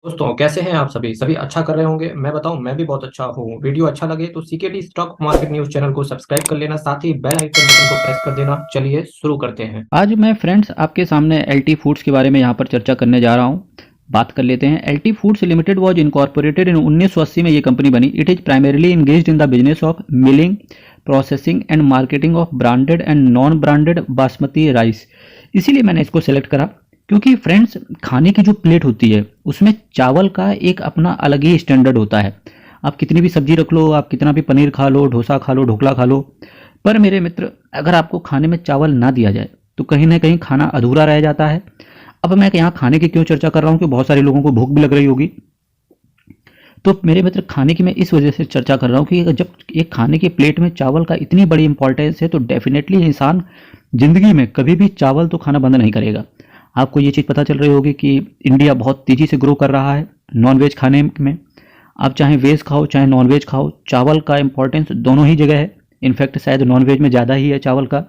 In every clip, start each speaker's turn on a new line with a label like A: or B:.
A: दोस्तों कैसे हैं आप सभी सभी अच्छा कर रहे होंगे। मैं बताऊं, मैं भी बहुत अच्छा हूं। वीडियो अच्छा लगे तो CKD stock market news channel को सब्सक्राइब कर लेना, साथ ही बेल आइकन बटन को प्रेस कर देना। चलिए शुरू करते हैं।
B: आज मैं फ्रेंड्स आपके सामने एलटी फूड्स के बारे में यहाँ पर चर्चा करने जा रहा हूँ। बात कर लेते हैं। LT foods limited was incorporated in 1980 में ये कंपनी बनी। It is primarily engaged in the business of milling, processing and marketing of branded and non branded basmati rice. इसीलिए मैंने इसको सेलेक्ट करा क्योंकि फ्रेंड्स खाने की जो प्लेट होती है उसमें चावल का एक अपना अलग ही स्टैंडर्ड होता है। आप कितनी भी सब्जी रख लो, आप कितना भी पनीर खा लो, डोसा खा लो, ढोकला खा लो, पर मेरे मित्र अगर आपको खाने में चावल ना दिया जाए तो कहीं ना कहीं खाना अधूरा रह जाता है। अब मैं यहाँ खाने की क्यों चर्चा कर रहा हूँ कि बहुत सारे लोगों को भूख भी लग रही होगी। तो मेरे मित्र खाने की मैं इस वजह से चर्चा कर रहा हूँ कि जब एक खाने की प्लेट में चावल का इतनी बड़ी इंपॉर्टेंस है तो डेफिनेटली इंसान जिंदगी में कभी भी चावल तो खाना बंद नहीं करेगा। आपको ये चीज़ पता चल रही होगी कि इंडिया बहुत तेज़ी से ग्रो कर रहा है नॉनवेज खाने में। आप चाहे वेज खाओ चाहे नॉनवेज खाओ, चावल का इंपॉर्टेंस दोनों ही जगह है। इनफैक्ट शायद नॉनवेज में ज़्यादा ही है चावल का।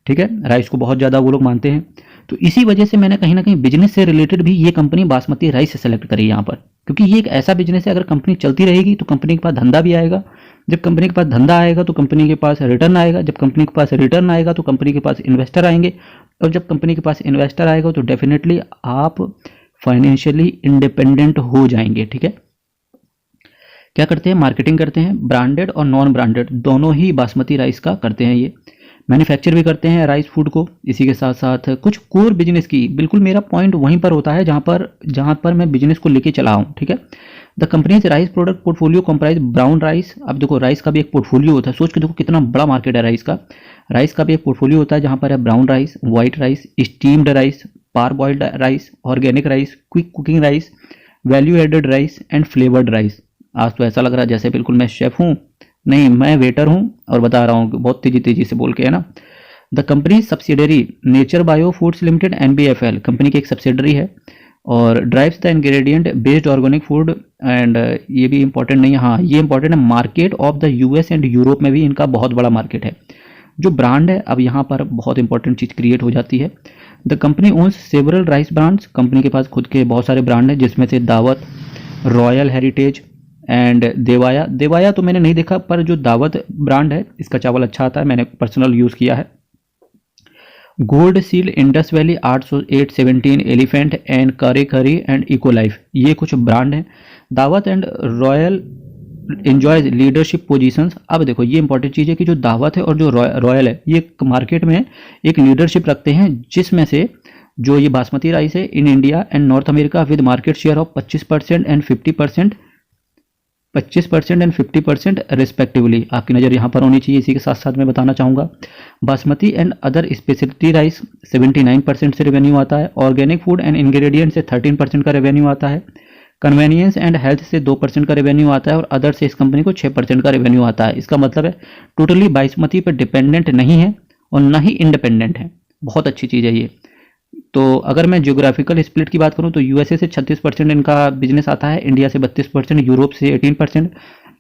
B: ठीक है, राइस को बहुत ज़्यादा वो लोग मानते हैं। तो इसी वजह से मैंने कहीं ना कहीं बिजनेस से रिलेटेड भी ये कंपनी बासमती राइस से सेलेक्ट करी यहाँ पर, क्योंकि ये एक ऐसा बिजनेस है अगर कंपनी चलती रहेगी तो कंपनी के पास धंधा भी आएगा। जब कंपनी के पास धंधा आएगा तो कंपनी के पास रिटर्न आएगा। जब कंपनी के पास रिटर्न आएगा तो कंपनी के पास इन्वेस्टर आएंगे। और जब कंपनी के पास इन्वेस्टर आएगा तो डेफिनेटली आप फाइनेंशियली इंडिपेंडेंट हो जाएंगे। ठीक है, क्या करते हैं, मार्केटिंग करते हैं, ब्रांडेड और नॉन ब्रांडेड दोनों ही बासमती राइस का करते हैं। ये मैन्युफैक्चर भी करते हैं राइस फूड को। इसी के साथ साथ कुछ कोर बिजनेस की, बिल्कुल मेरा पॉइंट वहीं पर होता है जहाँ पर मैं बिजनेस को लेके चला हूँ। ठीक है, the companies rice product portfolio comprise brown rice. अब देखो राइस का भी एक पोर्टफोलियो होता है, सोच के देखो कितना बड़ा मार्केट है राइस का। राइस का भी एक पोर्टफोलियो होता है जहाँ पर है brown rice, white rice, steamed rice, parboiled rice, organic rice, quick cooking rice, value added rice and flavoured rice. आज तो ऐसा लग रहा है जैसे बिल्कुल मैं शेफ हूँ, नहीं मैं वेटर हूँ और बता रहा हूँ बहुत तेजी तेजी से बोल के, है ना। The company subsidiary nature bio foods limited NBFL company की एक सब्सिडरी है और drives the ingredient based organic food. And ये भी इंपॉर्टेंट नहीं है, हाँ ये इंपॉर्टेंट है, market of the US and Europe में भी इनका बहुत बड़ा मार्केट है। जो ब्रांड है, अब यहाँ पर बहुत इंपॉर्टेंट चीज़ क्रिएट हो जाती है। The company ons several rice brands. Company के पास खुद के बहुत सारे ब्रांड हैं जिसमें से दावत, रॉयल हेरिटेज एंड देवाया। देवाया तो मैंने नहीं देखा, पर जो दावत ब्रांड है इसका चावल अच्छा आता है, मैंने पर्सनल यूज़ किया है। Gold seal, Indus valley, 817, elephant and करे करी एंड इको लाइफ, ये कुछ ब्रांड हैं। दावत and royal enjoys leadership positions. अब देखो ये इंपॉर्टेंट चीज़ है कि जो दावत है और जो रॉयल है ये मार्केट में एक लीडरशिप रखते हैं, जिसमें से जो ये बासमती राइस है in India and north America with market share of 25% and 50%, 25% and 50% respectively. आपकी नज़र यहाँ पर होनी चाहिए। इसी के साथ साथ मैं बताना चाहूँगा basmati and other speciality rice 79% से रेवेन्यू आता है। ऑर्गेनिक फूड एंड इंग्रेडिएंट से 13% का रेवेन्यू आता है। कन्वेनियंस एंड हेल्थ से 2% का रेवेन्यू आता है और अदर से इस कंपनी को 6% का रेवेन्यू आता है। इसका मतलब है टोटली बासमती पर डिपेंडेंट नहीं है और ना ही इंडिपेंडेंट है। बहुत अच्छी चीज़ है ये। तो अगर मैं ज्योग्राफिकल स्प्लिट की बात करूं तो USA से 36% इनका बिजनेस आता है, इंडिया से 32%, यूरोप से 18%,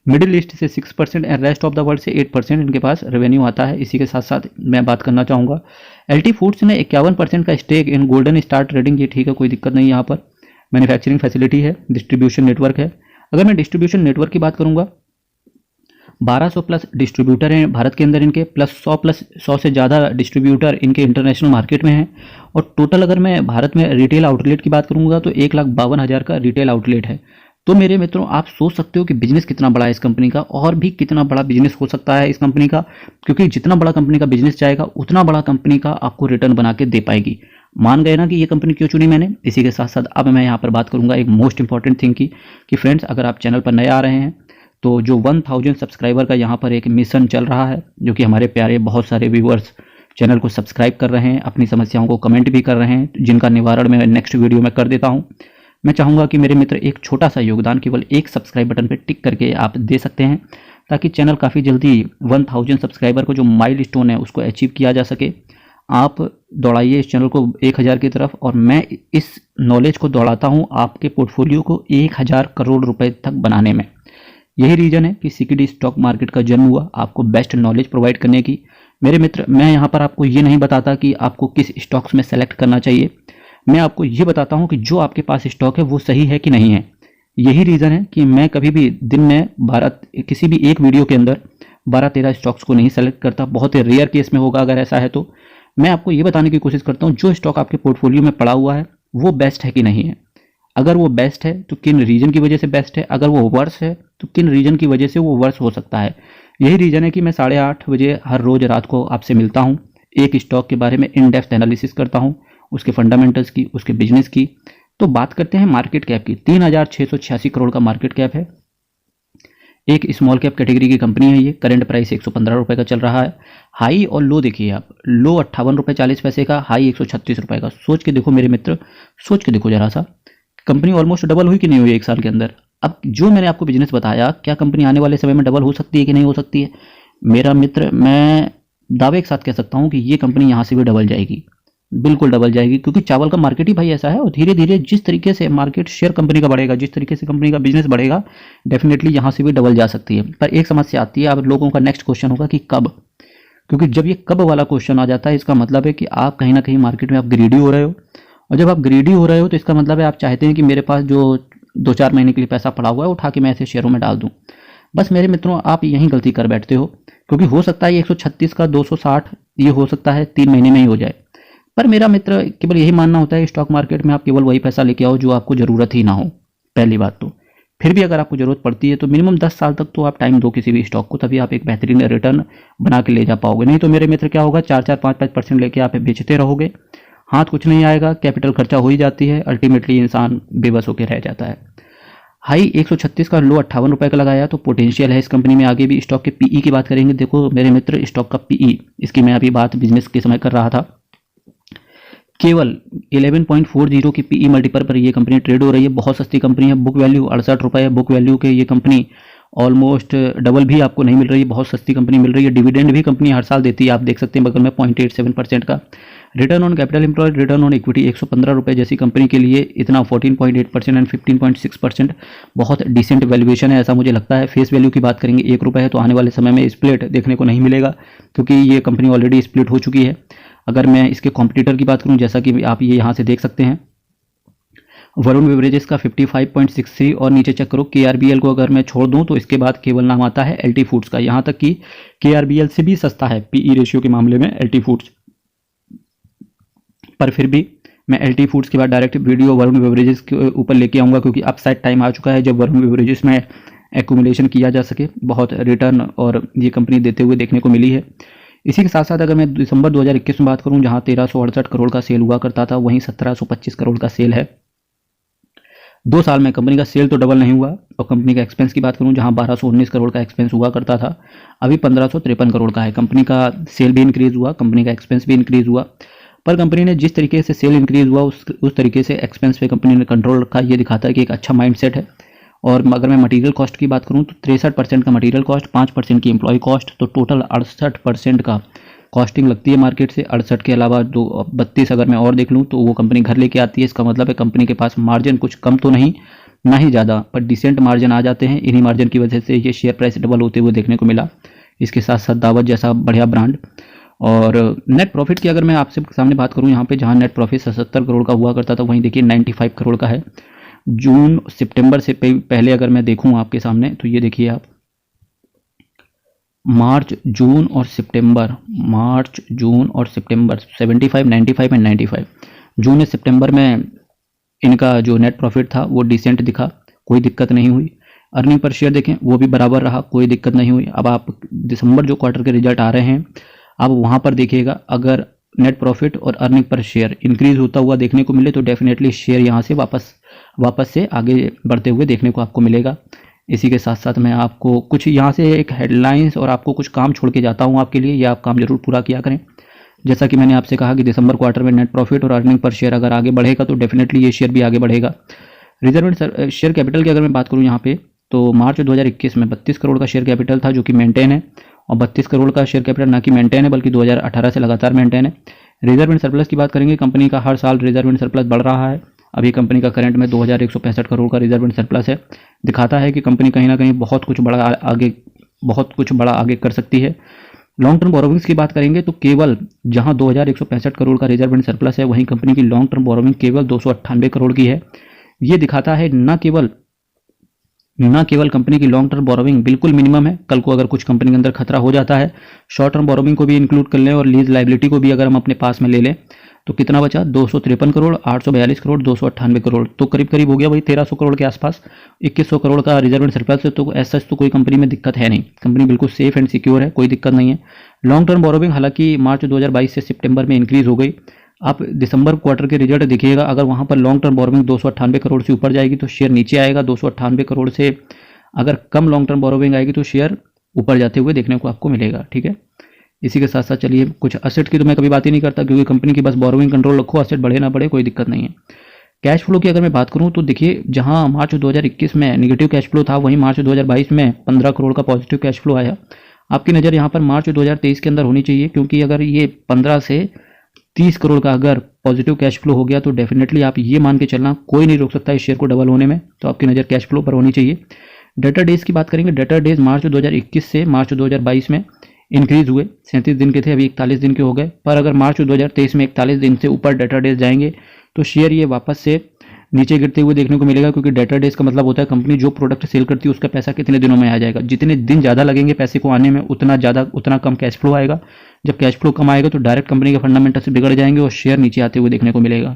B: मिडिल ईस्ट से 6% and rest of the world से 8% इनके पास रेवेन्यू आता है। इसी के साथ साथ मैं बात करना चाहूँगा LT फूड्स ने 51% का stake in golden star trading. ये ठीक है, कोई दिक्कत नहीं। यहाँ पर मैन्युफैक्चरिंग फैसिलिटी है, डिस्ट्रीब्यूशन नेटवर्क है। अगर मैं डिस्ट्रीब्यूशन नेटवर्क की बात करूँगा, 1200 प्लस डिस्ट्रीब्यूटर हैं भारत के अंदर इनके, प्लस 100 से ज़्यादा डिस्ट्रीब्यूटर इनके इंटरनेशनल मार्केट में हैं। और टोटल अगर मैं भारत में रिटेल आउटलेट की बात करूंगा तो 1,52,000 का रिटेल आउटलेट है। तो मेरे मित्रों आप सोच सकते हो कि बिजनेस कितना बड़ा है इस कंपनी का, और भी कितना बड़ा बिजनेस हो सकता है इस कंपनी का, क्योंकि जितना बड़ा कंपनी का बिजनेस जाएगा उतना बड़ा कंपनी का आपको रिटर्न बना के दे पाएगी। मान गए ना कि ये कंपनी क्यों चुनी मैंने। इसी के साथ साथ अब मैं यहाँ पर बात करूंगा एक मोस्ट इंपॉर्टेंट थिंग की कि फ्रेंड्स अगर आप चैनल पर नए आ रहे हैं तो जो 1000 सब्सक्राइबर का यहाँ पर एक मिशन चल रहा है, जो कि हमारे प्यारे बहुत सारे व्यूअर्स चैनल को सब्सक्राइब कर रहे हैं, अपनी समस्याओं को कमेंट भी कर रहे हैं, जिनका निवारण मैं नेक्स्ट वीडियो में कर देता हूँ। मैं चाहूँगा कि मेरे मित्र एक छोटा सा योगदान केवल एक सब्सक्राइब बटन पर टिक करके आप दे सकते हैं, ताकि चैनल काफ़ी जल्दी 1000 सब्सक्राइबर को जो माइलस्टोन है उसको अचीव किया जा सके। आप दौड़ाइए इस चैनल को 1000 की तरफ, और मैं इस नॉलेज को दौड़ाता हूँ आपके पोर्टफोलियो को 1000 करोड़ रुपए तक बनाने में। यही रीज़न है कि सीकेडी स्टॉक मार्केट का जन्म हुआ, आपको बेस्ट नॉलेज प्रोवाइड करने की। मेरे मित्र मैं यहाँ पर आपको ये नहीं बताता कि आपको किस स्टॉक्स में सेलेक्ट करना चाहिए, मैं आपको ये बताता हूँ कि जो आपके पास स्टॉक है वो सही है कि नहीं है। यही रीज़न है कि मैं कभी भी दिन में 12 किसी भी एक वीडियो के अंदर 12-13 स्टॉक्स को नहीं सेलेक्ट करता। बहुत ही रेयर केस में होगा अगर ऐसा है तो। मैं आपको ये बताने की कोशिश करता हूँ जो स्टॉक आपके पोर्टफोलियो में पड़ा हुआ है वो बेस्ट है कि नहीं है। अगर वो बेस्ट है तो किन रीजन की वजह से बेस्ट है, अगर वो वर्स है तो किन रीजन की वजह से वो वर्स हो सकता है। यही रीज़न है कि मैं 8:30 बजे हर रोज़ रात को आपसे मिलता हूँ, एक स्टॉक के बारे में इन डेप्थ एनालिसिस करता हूँ, उसके फंडामेंटल्स की, उसके बिजनेस की। तो बात करते हैं मार्केट कैप की। 3,686 करोड़ का मार्केट कैप है। एक स्मॉल कैप कैटेगरी की कंपनी है ये। करंट प्राइस 115 रुपये का चल रहा है। हाई और लो देखिए आप, लो 58 रुपये 40 पैसे का, हाई 136 रुपये का। सोच के देखो मेरे मित्र, सोच के देखो जरा सा, कंपनी ऑलमोस्ट डबल हुई कि नहीं हुई एक साल के अंदर। अब जो मैंने आपको बिजनेस बताया, क्या कंपनी आने वाले समय में डबल हो सकती है कि नहीं हो सकती है? मेरा मित्र, मैं दावे के साथ कह सकता हूँ कि ये कंपनी यहाँ से भी डबल जाएगी, बिल्कुल डबल जाएगी, क्योंकि चावल का मार्केट ही भाई ऐसा है। और धीरे धीरे जिस तरीके से मार्केट शेयर कंपनी का बढ़ेगा, जिस तरीके से कंपनी का बिजनेस बढ़ेगा, डेफिनेटली यहाँ से भी डबल जा सकती है। पर एक समस्या आती है, अब लोगों का नेक्स्ट क्वेश्चन होगा कि कब, क्योंकि जब ये कब वाला क्वेश्चन आ जाता है इसका मतलब है कि आप कहीं ना कहीं मार्केट में आप ग्रीडी हो रहे हो। और जब आप ग्रीडी हो रहे हो तो इसका मतलब है आप चाहते हैं कि मेरे पास जो 2-4 महीने के लिए पैसा पड़ा हुआ है उठा के मैं ऐसे शेयरों में डाल दूं। बस मेरे मित्रों, आप यहीं गलती कर बैठते हो, क्योंकि हो सकता है 136 का 260 ये हो सकता है 3 महीने में ही हो जाए। पर मेरा मित्र, केवल यही मानना होता है स्टॉक मार्केट में आप केवल वही पैसा लेके आओ जो आपको ज़रूरत ही ना हो, पहली बात तो। फिर भी अगर आपको ज़रूरत पड़ती है तो मिनिमम 10 साल तक तो आप टाइम दो किसी भी स्टॉक को, तभी आप एक बेहतरीन रिटर्न बना के ले जा पाओगे। नहीं तो मेरे मित्र क्या होगा, 4-4, 5-5% लेके आप बेचते रहोगे, हाथ कुछ नहीं आएगा, कैपिटल खर्चा हो ही जाती है, अल्टीमेटली इंसान बेबस होकर रह जाता है। हाई 136 का, लो 58 रुपये का लगाया, तो पोटेंशियल है इस कंपनी में आगे भी। स्टॉक के पीई की बात करेंगे, देखो मेरे मित्र, स्टॉक का पीई, इसकी मैं अभी बात बिजनेस के समय कर रहा था, केवल 11.40 की पीई मल्टीपल पर ये कंपनी ट्रेड हो रही है। बहुत सस्ती कंपनी है। बुक वैल्यू 68 रुपये है बुक वैल्यू के। ये कंपनी ऑलमोस्ट डबल भी आपको नहीं मिल रही है, बहुत सस्ती कंपनी मिल रही है। डिविडेंड भी कंपनी हर साल देती है, आप देख सकते हैं बगल में 0.87% का। Return on capital employed, return on equity 115 रुपये जैसी कंपनी के लिए इतना 14.8% एंड 15.6% बहुत डिसेंट वैल्यूएशन है, ऐसा मुझे लगता है। फेस वैल्यू की बात करेंगे 1 रुपये है, तो आने वाले समय में स्प्लिट देखने को नहीं मिलेगा, क्योंकि ये कंपनी ऑलरेडी स्प्लिट हो चुकी है। अगर मैं इसके कॉम्पिटिटर की बात करूं, जैसा कि आप ये यहाँ से देख सकते हैं, वरुण बेवरेजेस का 55.63, और नीचे चेक करो KRBL को अगर मैं छोड़ दूं तो इसके बाद केवल नाम आता है LT फूड्स का। यहाँ तक कि KRBL से भी सस्ता है पीई रेशियो के मामले में LT फूड्स। पर फिर भी मैं LT फूड्स के बाद डायरेक्ट वीडियो वरुण बेवरेजेस के ऊपर लेके आऊँगा, क्योंकि अपसाइड टाइम आ चुका है जब वरुण बेवरेजेस में एक्यूमुलेशन किया जा सके। बहुत रिटर्न और ये कंपनी देते हुए देखने को मिली है। इसी के साथ साथ अगर मैं दिसंबर 2021 में बात करूं, जहां 1368 करोड़ का सेल हुआ करता था, वहीं 1725 करोड़ का सेल है। 2 साल में कंपनी का सेल तो डबल नहीं हुआ। और कंपनी का एक्सपेंस की बात करूं, जहां 1219 करोड़ का एक्सपेंस हुआ करता था, अभी 1553 करोड़ का है। कंपनी का सेल भी इंक्रीज हुआ, कंपनी का एक्सपेंस भी इंक्रीज हुआ। पर कंपनी ने जिस तरीके से सेल इंक्रीज हुआ उस तरीके से एक्सपेंस पे कंपनी ने कंट्रोल रखा। ये दिखाता है कि एक अच्छा माइंडसेट है। और अगर मैं मटेरियल कॉस्ट की बात करूं तो 63% का मटेरियल कॉस्ट, 5% की एम्प्लॉय कॉस्ट, तो टोटल 68% का कॉस्टिंग लगती है मार्केट से। 68 के अलावा 32 अगर मैं और देख लूं तो वो कंपनी घर लेके आती है। इसका मतलब है कंपनी के पास मार्जिन कुछ कम तो नहीं, ना ही ज़्यादा, पर डिसेंट मार्जिन आ जाते हैं। इन्हीं मार्जिन की वजह से ये शेयर प्राइस डबल होते हुए देखने को मिला। इसके साथ साथ दावत जैसा बढ़िया ब्रांड। और नेट प्रॉफिट की अगर मैं आपसे सामने बात करूं, यहाँ पे जहाँ नेट प्रॉफिट 77 करोड़ का हुआ करता था, वहीं देखिए 95 करोड़ का है। जून सितंबर से पहले अगर मैं देखूं आपके सामने, तो ये देखिए आप, मार्च जून और सितंबर 75, 95 एंड 95। जून और सितंबर में इनका जो नेट प्रॉफिट था वो डिसेंट दिखा, कोई दिक्कत नहीं हुई। अर्निंग पर शेयर देखें, वो भी बराबर रहा, कोई दिक्कत नहीं हुई। अब आप दिसंबर जो क्वार्टर के रिजल्ट आ रहे हैं, आप वहाँ पर देखिएगा, अगर नेट प्रॉफिट और अर्निंग पर शेयर इंक्रीज होता हुआ देखने को मिले तो डेफिनेटली शेयर यहाँ से वापस से आगे बढ़ते हुए देखने को आपको मिलेगा। इसी के साथ साथ मैं आपको कुछ यहाँ से एक हेडलाइंस और आपको कुछ काम छोड़ के जाता हूँ आपके लिए, ये आप काम जरूर पूरा किया करें। जैसा कि मैंने आपसे कहा कि दिसंबर क्वार्टर में नेट प्रॉफिट और अर्निंग पर शेयर अगर आगे बढ़ेगा तो डेफिनेटली ये शेयर भी आगे बढ़ेगा। रिजर्व शेयर कैपिटल की अगर मैं बात करूँ यहाँ पे, तो मार्च 2021 में 32 करोड़ का शेयर कैपिटल था, जो कि मेंटेन है। और 32 करोड़ का शेयर कैपिटल ना कि मेंटेन है, बल्कि 2018 से लगातार मेंटेन है। रिजर्व एंड सरप्लस की बात करेंगे, कंपनी का हर साल रिजर्व एंड सरप्लस बढ़ रहा है। अभी कंपनी का करंट में 2165 करोड़ का रिजर्व एंड सरप्लस है। दिखाता है कि कंपनी कहीं ना कहीं बहुत कुछ बड़ा आगे कर सकती है। लॉन्ग टर्म बोरोविंग्स की बात करेंगे तो केवल जहां 2165 करोड़ का रिजर्व एंड सरप्लस है, वहीं कंपनी की लॉन्ग टर्म बोरोविंग केवल 298 करोड़ की है। ये दिखाता है न केवल ना केवल कंपनी की लॉन्ग टर्म बोरोविंग बिल्कुल मिनिमम है, कल को अगर कुछ कंपनी के अंदर खतरा हो जाता है, शॉर्ट टर्म बोरोविंग को भी इंक्लूड कर लें और लीज लाइबिलिटी को भी अगर हम अपने पास में ले लें तो कितना बचा, 253 करोड़, 842 करोड़, 298 करोड़, तो करीब करीब हो गया वही 1300 करोड़ के आसपास। 2100 करोड़ का रिजर्व एंड सरप्लस है, तो ऐसा तो कोई कंपनी में दिक्कत है नहीं, कंपनी बिल्कुल सेफ एंड सिक्योर है, कोई दिक्कत नहीं है। लॉन्ग टर्म बोरोविंग हालांकि मार्च 2022 से सितंबर में इंक्रीज हो गई। आप दिसंबर क्वार्टर के रिजल्ट देखिएगा, अगर वहाँ पर लॉन्ग टर्म बोरोविंग 298 करोड़ से ऊपर जाएगी तो शेयर नीचे आएगा, 298 करोड़ से अगर कम लॉन्ग टर्म बोरोविंग आएगी तो शेयर ऊपर जाते हुए देखने को आपको मिलेगा। ठीक है, इसी के साथ साथ चलिए कुछ असेट की तो मैं कभी बात ही नहीं करता, क्योंकि कंपनी की बस बोरोविंग कंट्रोल रखो, असेट बढ़े ना बढ़े कोई दिक्कत नहीं है। कैश फ्लो की अगर मैं बात करूं तो देखिए, जहां मार्च 2021 में नेगेटिव कैश फ्लो था, वहीं मार्च 2022 में 15 करोड़ का पॉजिटिव कैश फ्लो आया। आपकी नज़र यहाँ पर मार्च 2023 के अंदर होनी चाहिए, क्योंकि अगर ये 15 से 30 करोड़ का अगर पॉजिटिव कैश फ्लो हो गया तो डेफिनेटली आप ये मान के चलना कोई नहीं रोक सकता इस शेयर को डबल होने में, तो आपकी नज़र कैश फ्लो पर होनी चाहिए। डेटर डेज की बात करेंगे, डेटर डेज मार्च 2021 से मार्च 2022 में इंक्रीज हुए, 37 दिन के थे, अभी 41 दिन के हो गए। पर अगर मार्च 2023 में 41 दिन से ऊपर डेटा डेज जाएंगे तो शेयर ये वापस से नीचे गिरते हुए देखने को मिलेगा, क्योंकि डेटा डेज का मतलब होता है कंपनी जो प्रोडक्ट सेल करती है उसका पैसा कितने दिनों में आ जाएगा। जितने दिन ज़्यादा लगेंगे पैसे को आने में उतना कम कैश फ्लो आएगा। जब कैश फ्लो कम आएगा तो डायरेक्ट कंपनी के फंडामेंटल्स बिगड़ जाएंगे और शेयर नीचे आते हुए देखने को मिलेगा।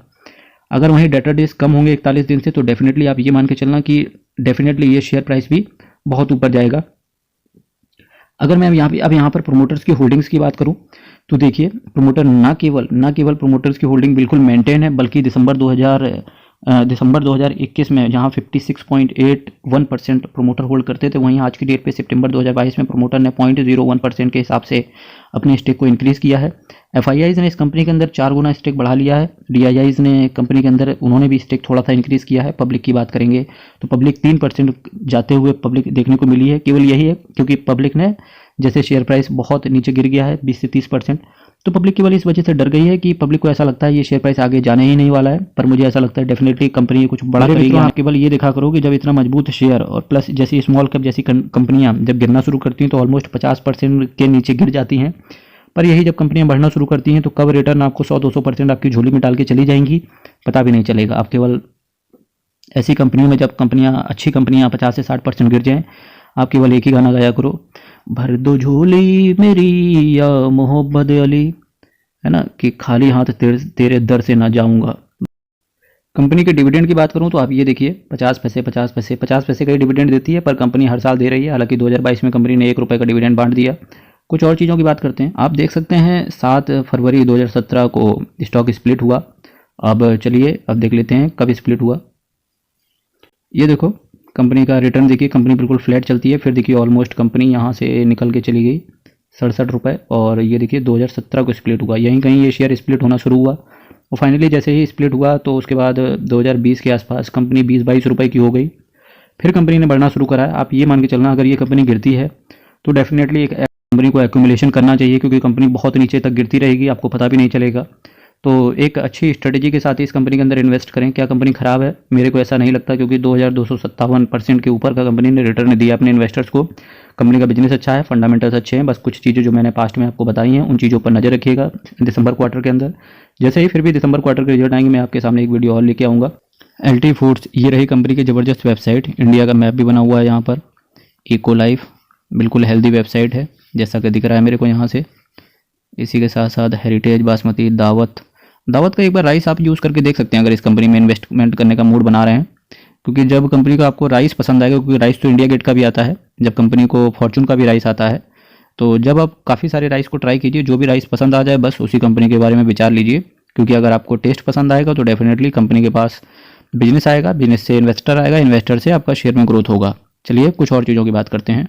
B: अगर वहीं डेटा डेज कम होंगे 41 दिन से तो डेफिनेटली आप ये मान के चलना कि डेफिनेटली ये शेयर प्राइस भी बहुत ऊपर जाएगा। अगर मैं यहाँ पर प्रोमोटर्स की होल्डिंग्स की बात करूँ तो देखिए, प्रोमोटर ना केवल प्रोमोटर्स की होल्डिंग बिल्कुल मेंटेन है, बल्कि दिसंबर 2021 में जहां 56.81% प्रोमोटर होल्ड करते थे, वहीं आज की डेट पे सितंबर 2022 में प्रोमोटर ने 0.01% के हिसाब से अपने स्टेक को इंक्रीज किया है। एफआईआईज ने इस कंपनी के अंदर 4 गुना स्टेक बढ़ा लिया है। डीआईआईज ने कंपनी के अंदर उन्होंने भी स्टेक थोड़ा सा इंक्रीज किया है। पब्लिक की बात करेंगे तो पब्लिक 3% जाते हुए पब्लिक देखने को मिली है। केवल यही है क्योंकि पब्लिक ने जैसे शेयर प्राइस बहुत नीचे गिर गया है 20 से 30%, तो पब्लिक केवल इस वजह से डर गई है कि पब्लिक को ऐसा लगता है ये शेयर प्राइस आगे जाने ही नहीं वाला है। पर मुझे ऐसा लगता है डेफिनेटली कंपनी कुछ बड़ा करेगी। आप केवल ये देखा करो कि जब इतना मजबूत शेयर और प्लस जैसी स्मॉल कैप जैसी कंपनियां जब गिरना शुरू करती हैं तो ऑलमोस्ट 50% के नीचे गिर जाती हैं, पर यही जब कंपनियां बढ़ना शुरू करती हैं तो कब रिटर्न आपको 100-200% आपकी झोली में डाल के चली जाएंगी पता भी नहीं चलेगा। आप केवल ऐसी कंपनियों में जब अच्छी कंपनियां 50 से 60% गिर जाएं, आप केवल एक ही गाना गाया करो, भर दो झोली मेरी या मोहब्बत अली, है ना, कि खाली हाथ तेरे दर से ना जाऊंगा। कंपनी के डिविडेंड की बात करूं तो आप ये देखिए 50 पैसे का ही डिविडेंड देती है, पर कंपनी हर साल दे रही है। हालांकि 2022 में कंपनी ने 1 रुपये का डिविडेंड बांट दिया। कुछ और चीज़ों की बात करते हैं। आप देख सकते हैं 7 फरवरी 2017 को स्टॉक स्प्लिट हुआ। अब चलिए अब देख लेते हैं कब स्प्लिट हुआ। ये देखो कंपनी का रिटर्न देखिए, कंपनी बिल्कुल फ्लैट चलती है, फिर देखिए ऑलमोस्ट कंपनी यहाँ से निकल के चली गई 67 रुपये, और ये देखिए 2017 को स्प्लिट हुआ, यहीं कहीं ये शेयर स्प्लिट होना शुरू हुआ और फाइनली जैसे ही स्प्लिट हुआ तो उसके बाद 2020 के आसपास कंपनी 20-22 रुपये की हो गई। फिर कंपनी ने बढ़ना शुरू करा है। आप ये मान के चलना अगर ये कंपनी गिरती है तो डेफिनेटली एक कंपनी को एक्यूमुलेशन करना चाहिए, क्योंकि कंपनी बहुत नीचे तक गिरती रहेगी, आपको पता भी नहीं चलेगा। तो एक अच्छी स्ट्रेटेजी के साथ इस कंपनी के अंदर इन्वेस्ट करें। क्या कंपनी खराब है? मेरे को ऐसा नहीं लगता, क्योंकि 2257% के ऊपर का कंपनी ने रिटर्न दिया अपने इन्वेस्टर्स को। कंपनी का बिजनेस अच्छा है, फंडामेंटल्स अच्छे हैं, बस कुछ चीज़ें जो मैंने पास्ट में आपको बताई हैं उन चीज़ों पर नज़र रखिएगा दिसंबर क्वार्टर के अंदर। जैसे ही फिर भी दिसंबर क्वार्टर के रिजल्ट आएंगे मैं आपके सामने एक वीडियो और लेके आऊँगा। LT फूड्स, ये रही कंपनी की ज़बरदस्त वेबसाइट, इंडिया का मैप भी बना हुआ है यहाँ पर। इको लाइफ बिल्कुल हेल्दी वेबसाइट है जैसा कि दिख रहा है मेरे को यहाँ से। इसी के साथ साथ हेरिटेज, बासमती, दावत का एक बार राइस आप यूज़ करके देख सकते हैं अगर इस कंपनी में इन्वेस्टमेंट करने का मूड बना रहे हैं, क्योंकि जब कंपनी को आपको राइस पसंद आएगा, क्योंकि राइस तो इंडिया गेट का भी आता है, जब कंपनी को फॉर्चून का भी राइस आता है, तो जब आप काफ़ी सारे राइस को ट्राई कीजिए, जो भी राइस पसंद आ जाए बस उसी कंपनी के बारे में विचार लीजिए, क्योंकि अगर आपको टेस्ट पसंद आएगा तो डेफिनेटली कंपनी के पास बिजनेस आएगा, बिजनेस से इन्वेस्टर आएगा, इन्वेस्टर से आपका शेयर में ग्रोथ होगा। चलिए कुछ और चीज़ों की बात करते हैं।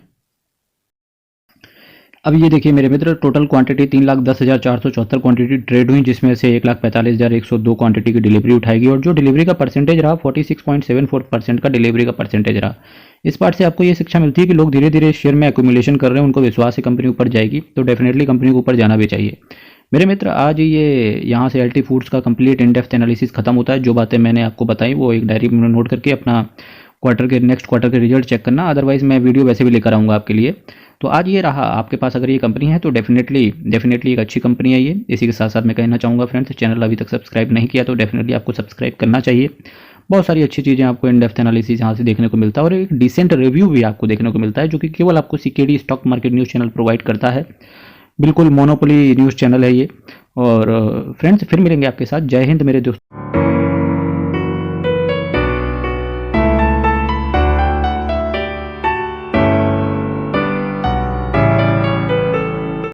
B: अब ये देखिए मेरे मित्र, टोटल क्वांटिटी 3,10,474 क्वांटिटी ट्रेड हुई, जिसमें से 1,45,102 क्वांटिटी की डिलीवरी उठाएगी, और जो डिलीवरी का परसेंटेज रहा 46.74% का डिलीवरी का परसेंटेज रहा। इस पार्ट से आपको ये शिक्षा मिलती है कि लोग धीरे धीरे शेयर में एक्यूमुलेशन कर रहे हैं, उनको विश्वास है कंपनी ऊपर जाएगी, तो डेफिनेटली कंपनी को ऊपर जाना भी चाहिए। मेरे मित्र, आज ये यहाँ से LT फूड्स का कंप्लीट इन डेप्थ एनालिसिस खत्म होता है। जो बातें मैंने आपको बताई वो एक डायरी में नोट करके अपना नेक्स्ट क्वार्टर के रिजल्ट चेक करना, अदरवाइज मैं वीडियो वैसे भी लेकर आऊँगा आपके लिए। तो आज ये रहा, आपके पास अगर ये कंपनी है तो डेफिनेटली एक अच्छी कंपनी है ये। इसी के साथ साथ मैं कहना चाहूँगा फ्रेंड्स, चैनल अभी तक सब्सक्राइब नहीं किया तो डेफिनेटली आपको सब्सक्राइब करना चाहिए। बहुत सारी अच्छी चीज़ें आपको इन डेप्थ एनालिसिस यहाँ से देखने को मिलता है और एक डिसेंट रिव्यू भी आपको देखने को मिलता है, जो कि केवल आपको CKD stock market news channel provide करता है। बिल्कुल मोनोपोली न्यूज़ चैनल है ये। और फ्रेंड्स, फिर मिलेंगे आपके साथ। जय हिंद मेरे दोस्तों।